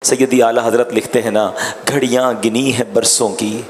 سیدی اعلیٰ حضرت لکھتے ہیں نا، گھڑیاں گنی ہے برسوں کی،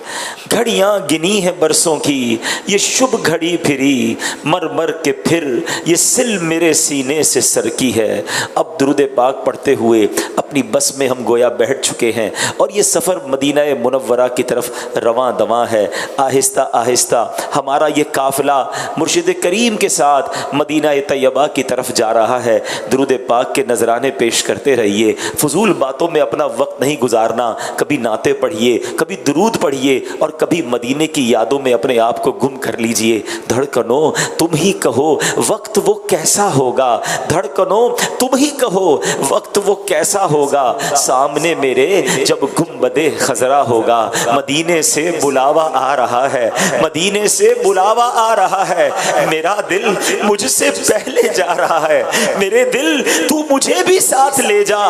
گھڑیاں گنی ہے برسوں کی، یہ شب گھڑی پھری مر مر کے پھر یہ سل میرے سینے سے سر کی ہے۔ اب درود پاک پڑھتے ہوئے اپنی بس میں ہم گویا بیٹھ چکے ہیں اور یہ سفر مدینہ منورہ کی طرف رواں دواں ہے۔ آہستہ آہستہ ہمارا یہ قافلہ مرشد کریم کے ساتھ مدینہ طیبہ کی طرف جا رہا ہے۔ درود پاک کے نذرانے پیش کرتے رہیے، فضول باتوں میں اپنا وقت نہیں گزارنا، کبھی نعتیں پڑھیے، کبھی درود پڑھیے اور کبھی مدینے کی یادوں میں اپنے آپ کو گم کر لیجئے۔ دھڑکنوں تم ہی کہو وقت وہ کیسا ہوگا، دھڑکنوں تم ہی کہو وقت وہ کیسا ہوگا، سامنے میرے جب گنبد خضرا ہوگا۔ مدینے سے بلاوا آ رہا ہے، مدینے سے بلاوا آ رہا ہے، میرا دل مجھ سے پہلے جا رہا ہے، میرے دل تو مجھے بھی ساتھ لے جا،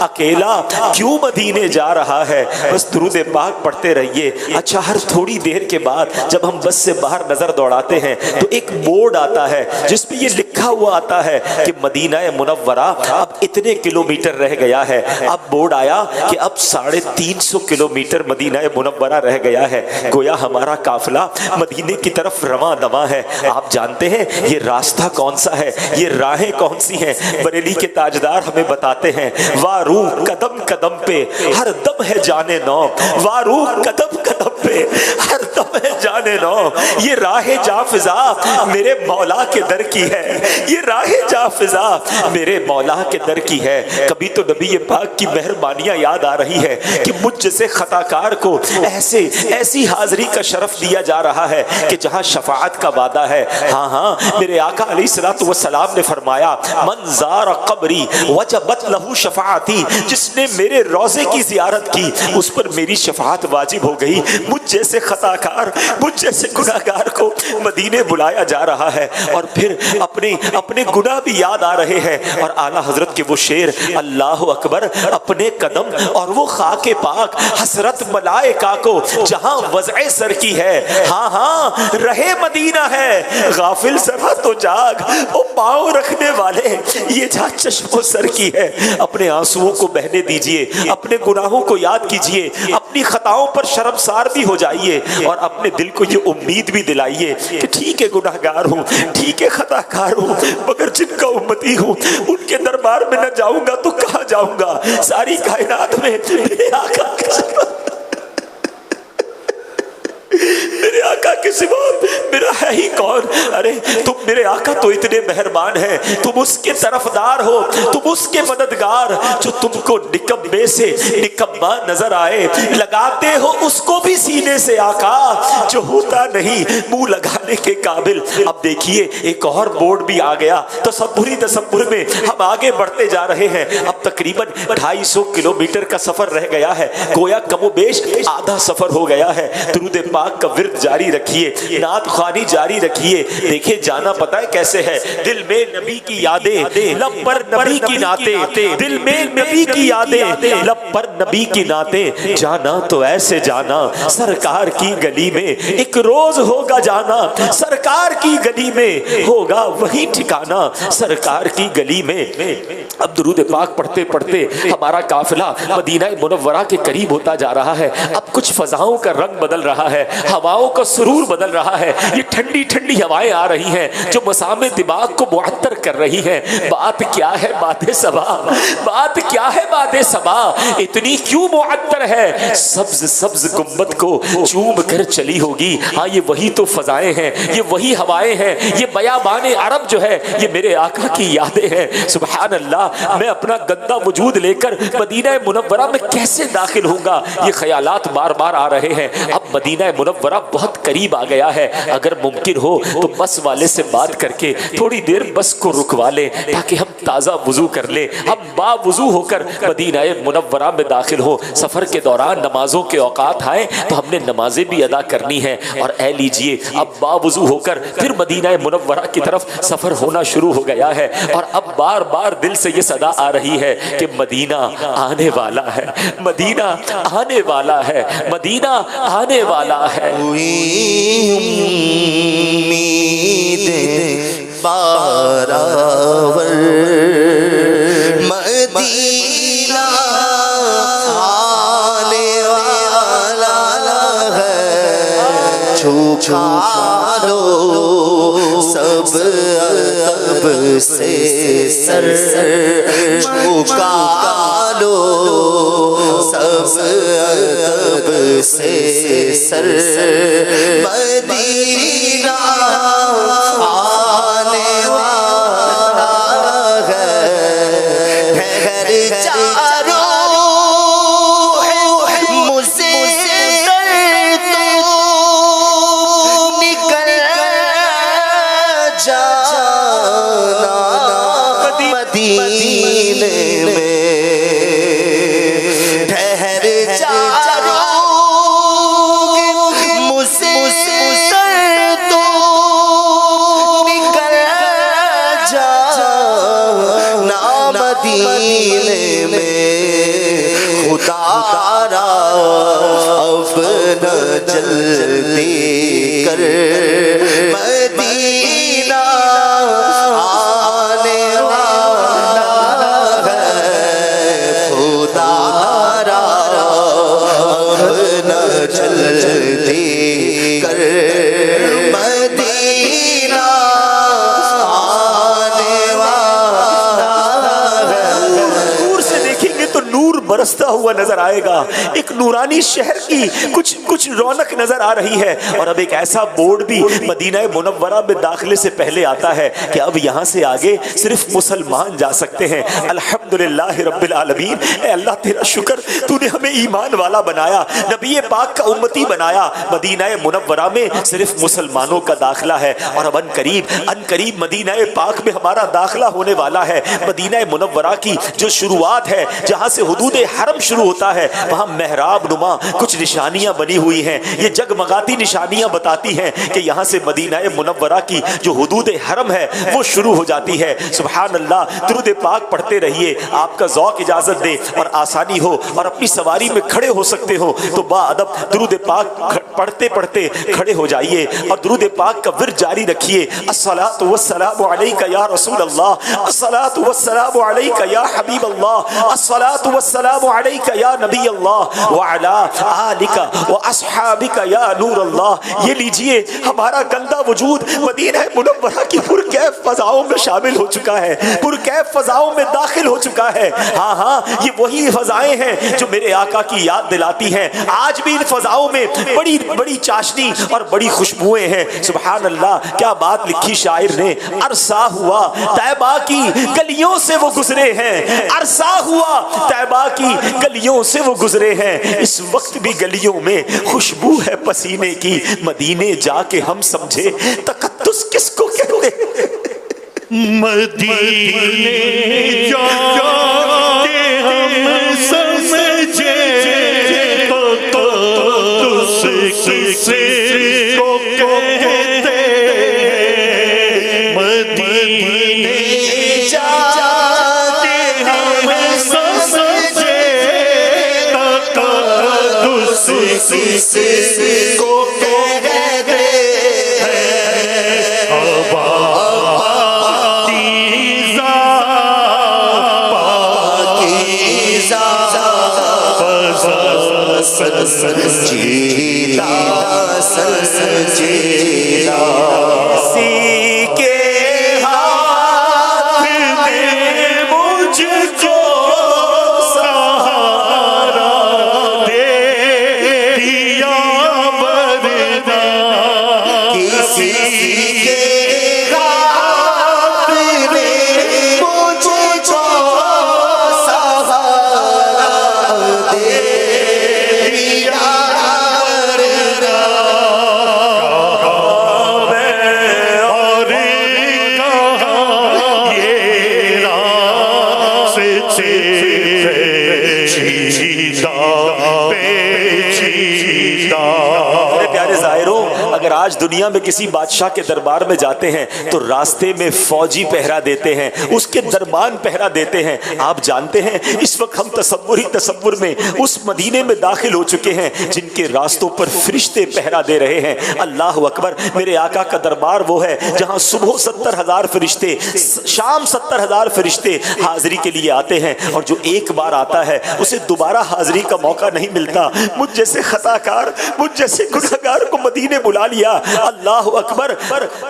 اکیلا کیوں مدینے جا رہا ہے۔ بس درود پاک پڑھتے رہیے۔ اچھا، ہر تھوڑی دیر کے بعد جب ہم بس سے باہر نظر دوڑاتے ہیں تو ایک بورڈ آتا ہے جس پہ یہ لکھا ہوا آتا ہے کہ مدینہ منورہ اب اتنے کلومیٹر رہ گیا ہے۔ اب بورڈ آیا کہ اب 350 کلومیٹر مدینہ منورہ رہ گیا ہے، گویا ہمارا قافلہ مدینے کی طرف رواں دواں ہے۔ آپ جانتے ہیں یہ راستہ کون سا ہے، یہ راہیں کون سی ہیں؟ بریلی کے تاجدار ہمیں بتاتے ہیں، وارو قدم قدم پہ ہر دم ہے جانے نو، وارو قدم قدم پہ ہر دم ہے جانے نو۔ یہ راہ جاں فضا میرے مولا کے در کی ہے، یہ راہ جاں فضا میرے مولا کے در کی ہے۔ کبھی تو نبی پاک کی مہربانیاں یاد آ رہی ہے کہ مجھ جیسے خطا کار کو ایسی حاضری کا شرف دیا جا رہا ہے کہ جہاں شفاعت کا وعدہ ہے۔ ہاں ہاں، میرے آقا علیہ الصلوۃ والسلام نے فرمایا، من زار قبری وجبت لہ شفاعتی، جس نے میرے روضے کی زیارت کی اس پر میری شفاعت واجب ہو گئی۔ مجھ جیسے خطا کار، مجھ جیسے گناہ گار کو مدینے بلایا جا رہا ہے، اور پھر اپنے گناہ بھی یاد آ رہے ہیں۔ اور اعلیٰ حضرت کے وہ شعر، اللہ اکبر اپنے قدم اور وہ خاک پاک حسرت ملائکہ کو جہاں وضع سر کی ہے۔ ہاں ہاں، رہے مدینہ ہے غافل ذرا تو جاگ، وہ پاؤں رکھنے والے یہ جہاں چشم و سر کی ہے۔ اپنے آنسوؤں کو بہنے دیجئے، اپنے گناہوں کو یاد کیجئے، اپنی خطاؤں پر شرمسار بھی ہو جائیے، اور اپنے دل کو یہ امید بھی دلائیے کہ ٹھیک ہے گناہ گار ہوں، ٹھیک ہے خطا کار ہوں، مگر جن کا امتی ہوں ان کے دربار میں نہ جاؤں گا تو کہاں جاؤں گا؟ ساری کائنات میں میرے آقا کے سوا، میرے آقا کے سوا میرا ہے ہی کون؟ ارے تم میرے آقا تو اتنے مہربان ہیں، تم اس کے طرفدار ہو، تم اس کے مددگار، جو تم کو نکمے سے نکما نظر آئے، لگاتے ہو اس کو بھی سینے سے آقا جو ہوتا نہیں منہ لگانے کے قابل۔ اب دیکھیے ایک اور بورڈ بھی آ گیا، تصور میں ہم آگے بڑھتے جا رہے ہیں۔ اب تقریباً 250 کلومیٹر کا سفر رہ گیا ہے، گویا کم و بیش آدھا سفر ہو گیا ہے۔ درود پاک کا ورد جاری رکھیے، نعت خوانی جاری رکھیے۔ دیکھیں جانا پتہ ہے کیسے ہے، دل میں نبی کی یادیں، لب پر نبی کی نعتیں، دل میں نبی کی یادیں، لب پر نبی کی نعتیں، جانا تو ایسے جانا سرکار کی گلی میں، ایک روز ہوگا جانا سرکار کی گلی میں، ہوگا وہی ٹھکانا سرکار کی گلی میں۔ اب درود پاک پڑھتے پڑھتے ہمارا قافلہ مدینہ منورہ کے قریب ہوتا جا رہا ہے۔ اب کچھ فضاؤں کا رنگ بدل رہا ہے، ہواؤں کا سرور بدل رہا ہے، یہ ٹھنڈی ٹھنڈی ہوائیں آ رہی ہیں جو مسام دماغ کو معطر کر رہی ہیں۔ بات کیا ہے بات صبا، بات کیا ہے بات صبا، اتنی کیوں معطر ہے؟ سبز سبز گنبد کو چوم کر چلی ہوگی۔ ہاں یہ وہی تو فضائیں ہیں، یہ وہی ہوائیں ہیں، یہ بیابان عرب جو ہے یہ میرے آقا کی یادیں ہیں۔ سبحان اللہ، میں اپنا گندا وجود لے کر مدینہ منورہ میں کیسے داخل ہوں گا؟ یہ خیالات بار بار آ رہے ہیں۔ اب مدینہ منورہ بہت قریب آ گیا ہے، اگر ممکن ہو تو بس والے سے بات کر کے تھوڑی دیر بس کو رکوا لیں تاکہ ہم تازہ وضو کر لیں، ہم با وضو ہو کر مدینہ منورہ میں داخل ہو۔ سفر کے دوران نمازوں کے اوقات آئے تو ہم نے نمازیں بھی ادا کرنی ہیں، اور اے لیجئے اب با وضو ہو کر پھر مدینہ منورہ کی طرف سفر ہونا شروع ہو گیا ہے، اور اب بار بار دل سے یہ صدا آ رہی ہے کہ مدینہ آنے والا ہے، مدینہ آنے والا ہے، مدینہ آنے والا ہے۔ امید بارآور مدینہ جھکا لو سب ادب سے سر جھکا لو سب ادب سے سر مدینہ آنے والا ہے گھر چاروں مجھ سے تو نکل جانا مدینے میں ٹھہر چاروں مجھ سے تو نکل جانا مدینے میں خدا را اب نہ جلدی کر مدینہ آنے والا ہے خدا را اب نہ جلدی کر مدینہ آنے والا ہے دور سے دیکھیں گے تو نور برستا ہوا نظر آئے گا، ایک نورانی شہر کی کچھ رونق نظر آ رہی ہے۔ اور اب ایک ایسا بورڈ بھی مدینہ منورہ میں داخلے سے پہلے آتا ہے کہ اب یہاں سے آگے صرف مسلمان جا سکتے ہیں۔ الحمدللہ رب العالمین، اے اللہ تیرا شکر، تو نے ہمیں ایمان والا بنایا، نبی پاک کا امتی بنایا۔ مدینہ منورہ میں صرف مسلمانوں کا داخلہ ہے، اور اب ان قریب مدینہ پاک میں ہمارا داخلہ ہونے والا ہے۔ مدینہ منورہ کی جو شروعات ہے، جہاں سے حدود حرم شروع ہوتا ہے، وہاں محراب نما کچھ نشانیاں بنی ہوئی ہیں۔ یہ جگمگاتی نشانیاں بتاتی ہیں کہ یہاں سے مدینہ منورہ کی جو حدود حرم ہے وہ شروع ہو جاتی ہے۔ سبحان اللہ، درود پاک پڑھتے رہیے، آپ کا ذوق اجازت دے اور آسانی ہو اور اپنی سواری میں کھڑے ہو سکتے ہو تو با ادب درود پاک پڑھتے پڑھتے کھڑے ہو جائیے اور درود پاک کا ورد جاری رکھیے۔ الصلاۃ والسلام علیک یا رسول اللہ، الصلاۃ والسلام علیک یا حبیب اللہ، الصلاۃ والسلام علیک یا نبی اللہ وعلی آلک واصحابک یا نور اللہ۔ یہ لیجئے، ہمارا گندا وجود مدینہ منورہ کی پرکیف فضاؤں میں شامل ہو چکا ہے، پرکیف فضاؤں میں داخل ہو چکا ہے۔ ہاں یہ وہی فضائیں ہیں جو میرے آقا کی یاد دلاتی ہیں۔ آج بھی ان فضاؤں میں بڑی بڑی چاشنی اور بڑی خوشبوئیں ہیں۔ سبحان اللہ، کیا بات لکھی شاعر نے، عرصہ ہوا طیبہ کی گلیوں سے وہ گزرے ہیں، عرصہ ہوا طیبہ کی گلیوں سے وہ گزرے ہیں، اس وقت بھی گلیوں میں خوشبو ہے پسینے کی، مدینے جا کے ہم سمجھے تقدس کس کو کہتے ہیں۔ مدینے جا کے ہم سمجھے تقدس کس کو کہتے ہیں۔ مدینے جا کے ہم سمجھے تقدس کس کو کہتے ہیں۔ سنجیدہ سنجیدہ اسی کے ہاتھ میں مجھ کو سہارا دے دیا ورنہ کسی کے ہاتھ میں مجھ کو سہارا دے اگر آج دنیا میں کسی بادشاہ کے دربار میں جاتے ہیں تو راستے میں فوجی پہرا دیتے ہیں، اس کے دربان پہرا دیتے ہیں۔ آپ جانتے ہیں اس وقت ہم تصور میں اس مدینے میں داخل ہو چکے ہیں جن کے راستوں پر فرشتے پہرا دے رہے ہیں۔ اللہ اکبر، میرے آقا کا دربار وہ ہے جہاں صبح 70,000 فرشتے، شام 70,000 فرشتے حاضری کے لیے آتے ہیں، اور جو ایک بار آتا ہے اسے دوبارہ حاضری کا موقع نہیں ملتا. مجھ جیسے خطا کار، مجھ جیسے گنہگار کو مدینے بلا لیا. اللہ اکبر.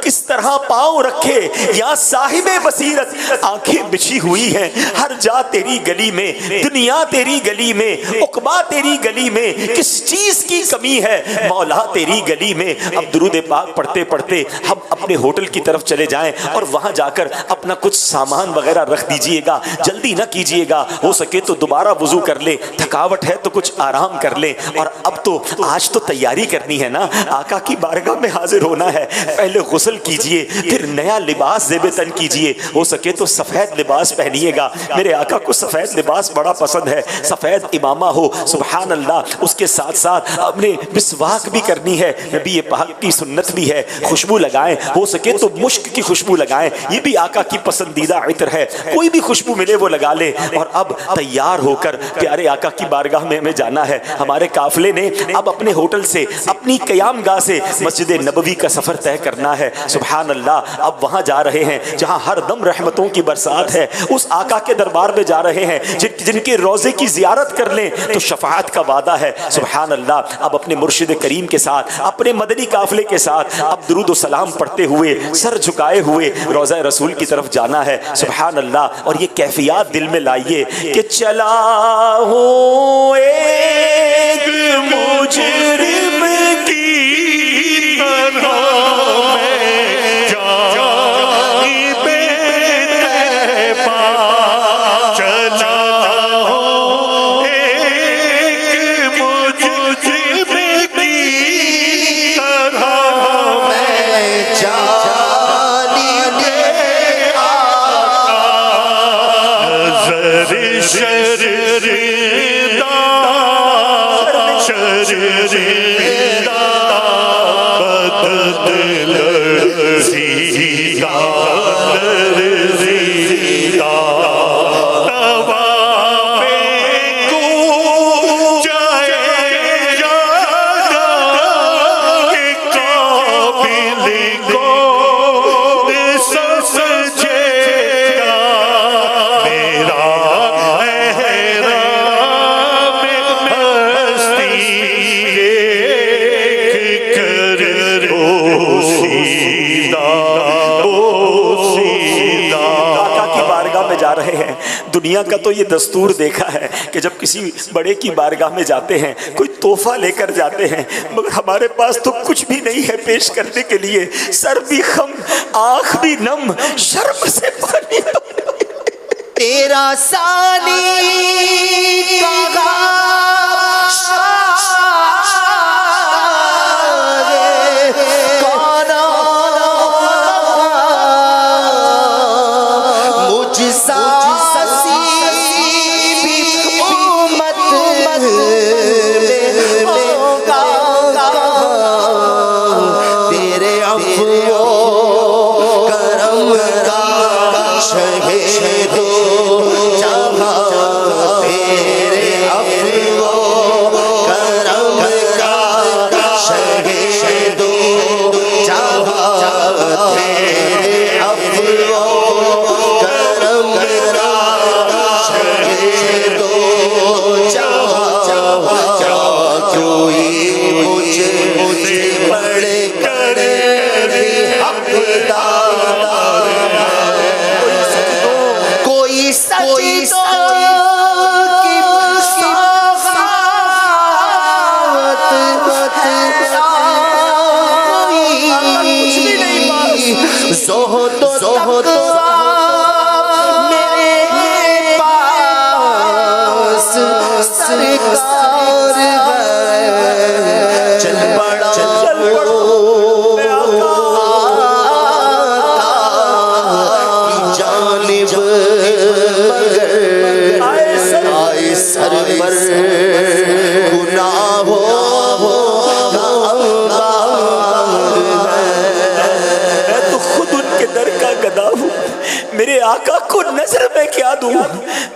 کس طرح پاؤں رکھے یا صاحب بصیرت، آنکھیں بچھی ہوئی ہیں، ہر جا تیری گلی میں، دنیا تیری گلی میں، عقبہ تیری گلی میں، کس چیز کی کمی ہے مولا تیری گلی میں. اب درود پاک پڑھتے پڑھتے ہم اپنے ہوٹل کی طرف چلے جائیں اور وہاں جا کر اپنا کچھ سامان وغیرہ رکھ دیجئے گا. جلدی نہ کیجئے گا، ہو سکے تو دوبارہ وضو کر لیں، تھکاوٹ ہے تو کچھ آرام کر لیں. اور اب تو آج تو تیاری کرنی ہے نا، آقا کی بارگاہ میں حاضر ہونا ہے. پہلے غسل کیجئے، پھر نیا لباس زیب تن کیجئے، ہو سکے تو سفید لباس پہنیے گا. میرے آقا کو سفید لباس بڑا پسند ہے، سفید امامہ ہو، سبحان اللہ. اس کے ساتھ ساتھ اپنے مسواک بھی کرنی ہے، نبی پاک کی سنت بھی ہے. خوشبو لگائیں، ہو سکے تو مشک کی خوشبو لگائیں، یہ بھی آقا کی پسندیدہ عطر ہے. کوئی بھی خوشبو ملے وہ لگا لیں. اور اب تیار ہو کر پیارے آقا کی بارگاہ میں ہمیں جانا ہے. ہمارے قافلے نے اب اپنے ہوٹل سے، اپنی قیام گاہ سے مسجد نبوی کا سفر طے کرنا ہے. سبحان اللہ. اب وہاں جا رہے ہیں جہاں ہر دم رحمتوں کی برسات ہے. اس آقا کے دربار میں جا رہے ہیں جن کے روزے کی زیارت کر لیں تو شفاعت کا وعدہ ہے. سبحان اللہ. اب اپنے مرشد کریم کے ساتھ، اپنے مدنی قافلے کے ساتھ اب درود و سلام پڑھتے ہوئے، سر جھکائے ہوئے روضہ رسول کی طرف جانا ہے. سبحان اللہ. اور یہ کیفیات دل میں لائیے کہ چلا ہوں ایک مجرم کی طرح میں جانب طیبہ چلا ہوں، ایک مجرم کی طرح میں جانب نظر شردا شردا بدل لرزیدہ لرزیدہ توا پہ کو جائے جانا کہ قابل کو سمجھے گا میرا جا رہے ہیں. دنیا کا تو یہ دستور دیکھا ہے کہ جب کسی بڑے کی بارگاہ میں جاتے ہیں کوئی تحفہ لے کر جاتے ہیں، مگر ہمارے پاس تو کچھ بھی نہیں ہے پیش کرنے کے لیے. سر بھی خم، آنکھ بھی نم، شرم سے پانی تیرا سانی میرے آقا کو نظر میں کیا دوں،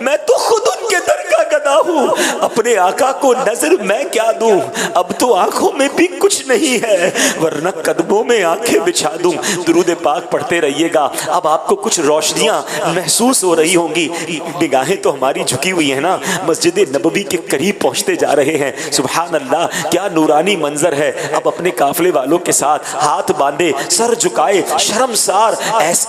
میں تو خود ان کے در کا گدا رہا ہوں, اپنے آقا کو نظر میں کیا دوں, اب تو آنکھوں میں بھی کچھ نہیں ہے ورنہ قدموں میں آنکھیں بچھا دوں. درود پاک پڑھتے رہیے گا. اب آپ کو کچھ روشنیاں محسوس ہو رہی ہوں گی, نگاہیں تو ہماری جھکی ہوئی ہیں نا, مسجد نبوی کے قریب پہنچتے جا رہے ہیں. سبحان اللہ, کیا نورانی منظر ہے. اب اپنے قافلے والوں کے ساتھ ہاتھ باندھے, سر جھکائے, شرمسار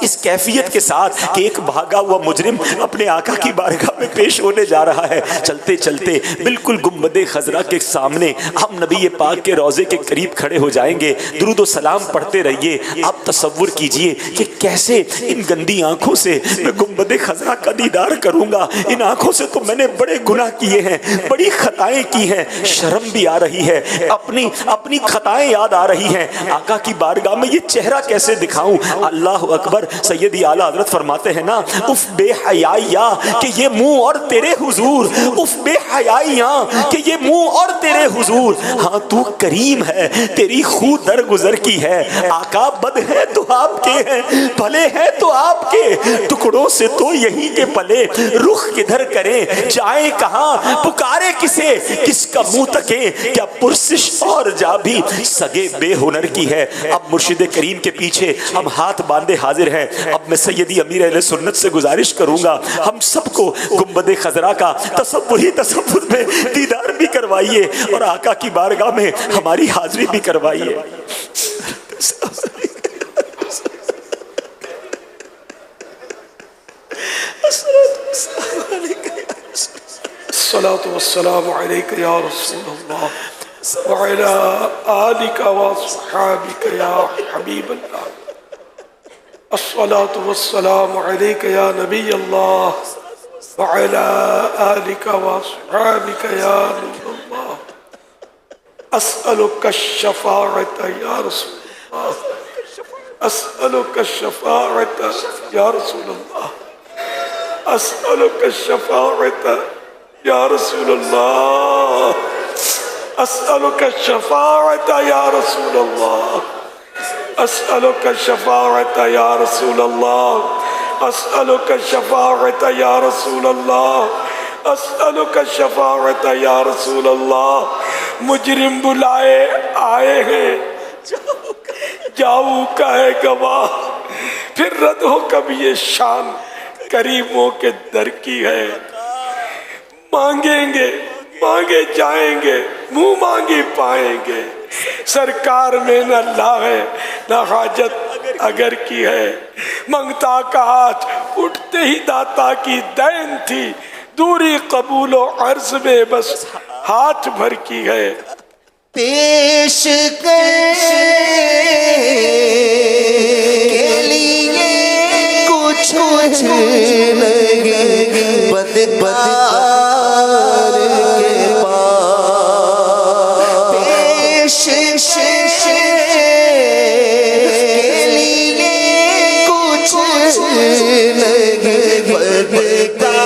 اس کیفیت کے ساتھ کہ ایک بھاگا ہوا مجرم اپنے آقا کی بارگاہ میں پیش ہونے جا رہا ہے. چلتے چلتے بالکل گنبد خضرا کے سامنے ہم نبی پاک کے روضے کے قریب کھڑے ہو جائیں گے. درود و سلام پڑھتے رہیے. آپ تصور کیجئے کہ کیسے ان گندی آنکھوں سے میں گنبد خضرا کا دیدار کروں گا. ان آنکھوں سے تو میں نے بڑے گناہ کیے ہیں, بڑی خطائیں کی ہیں, شرم بھی آ رہی ہے, اپنی خطائیں یاد آ رہی ہیں. آقا کی بارگاہ میں یہ چہرہ کیسے دکھاؤں. اللہ اکبر. سیدی اعلیٰ حضرت فرماتے ہیں نا, اف بے حیائیا کہ یہ منہ اور تیرے حضور, اف بے حیائیا کہ یہ منہ اور تیرے حضور. ہاں تو کریم ہے, تیری خو در گزر کی ہے. آقا بد ہے تو آپ کے ہیں, بھلے ہیں تو آپ کے, ٹکڑوں سے تو یہی کے پلے. رخ کدھر کریں, جائیں کہاں, پکارے کسے, کس کا منہ تکیں, کیا پرسش اور جا بھی سگے بے ہنر کی ہے. اب مرشد کریم کے پیچھے ہم ہاتھ باندھے حاضر ہیں. اب میں سیدی امیر اہل سنت سے گزارش کروں گا, ہم سب کو گنبد خضرا کا تصور میں دیدار بھی کروائیے اور آقا کی بارگاہ میں ہماری حاضری بھی کروائیے. الصلاة والسلام عليك يا رسول الله وعلى آلك وصحابك يا حبيب الله. الصلاة والسلام عليك يا نبي الله وعلى آلك وصحابك يا نور الله. أسألك الشفاعة يا رسول الله, أسألك الشفاعة يا رسول الله, أسألك الشفاعة يا رسول الله, أسألك الشفاعة يا رسول الله, أسألك الشفاعة يا رسول الله, أسألك الشفاعة يا رسول الله, أسألك الشفاعة يا رسول الله. مجرم بلائے آئے ہیں, جاؤ کا ہے گواہ, پھر رد ہو کب یہ شان کریموں کے در کی ہے. مانگیں گے, مانگے جائیں گے, منہ مانگی پائیں گے. سرکار میں نہ لا ہے نہ حاجت اگر کی ہے. منگتا کا ہاتھ اٹھتے ہی داتا کی دین تھی, دوری قبول و عرض میں بس ہاتھ بھر کی ہے. پیش کے لیے کچھ نہیں, بدکار کے پاس پیش کے لیے کچھ نہیں, بدکار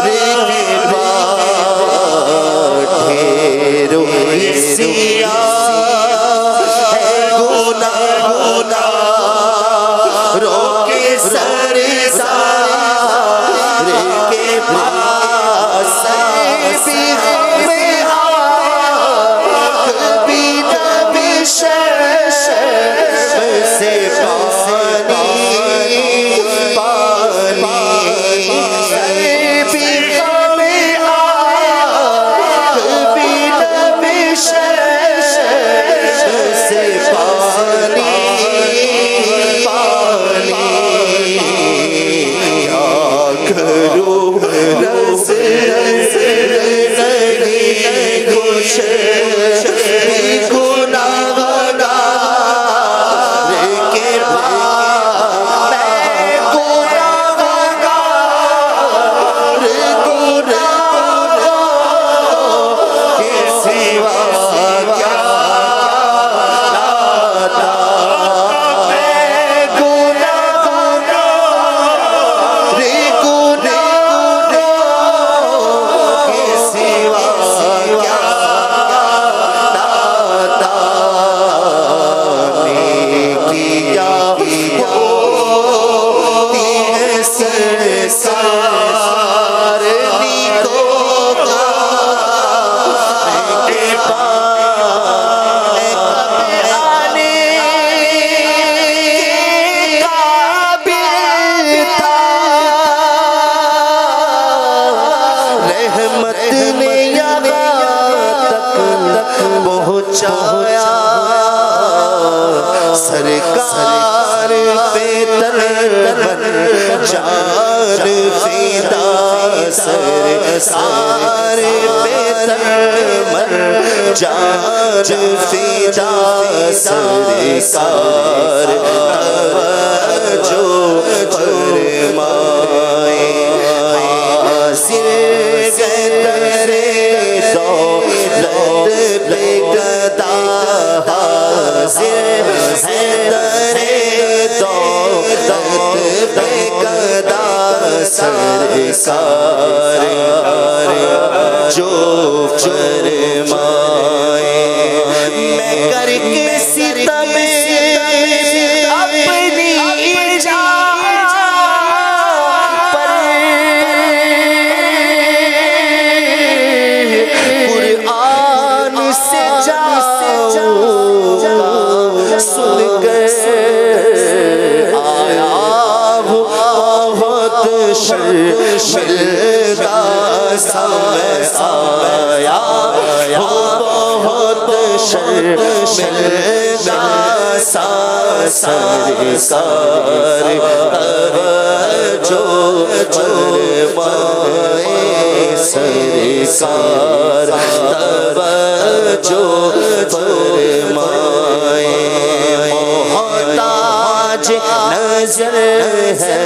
کے پاس ڈھیروں سیاہ ہے گناہ روکے سر سار کے پاس بھی ہمیں آگ بھی دب شرم سے پانی بھی ہمیں آگ بھی دب شرم سے پانی بہتر مر جان فدا سرکار جو فرمائے حاصل گدرے دولت پہ گدا حاصل گدرے دولت پہ گدا سرکار جو فرمائے میں کر کے ستم اپنی جان پر قرآن سے جاؤں سن کر آیا بہت شرمندہ سا میں آیا بہت شرمندہ سا سرکار جو فرمائے سرکار جو فرمائے محتاج نظر ہے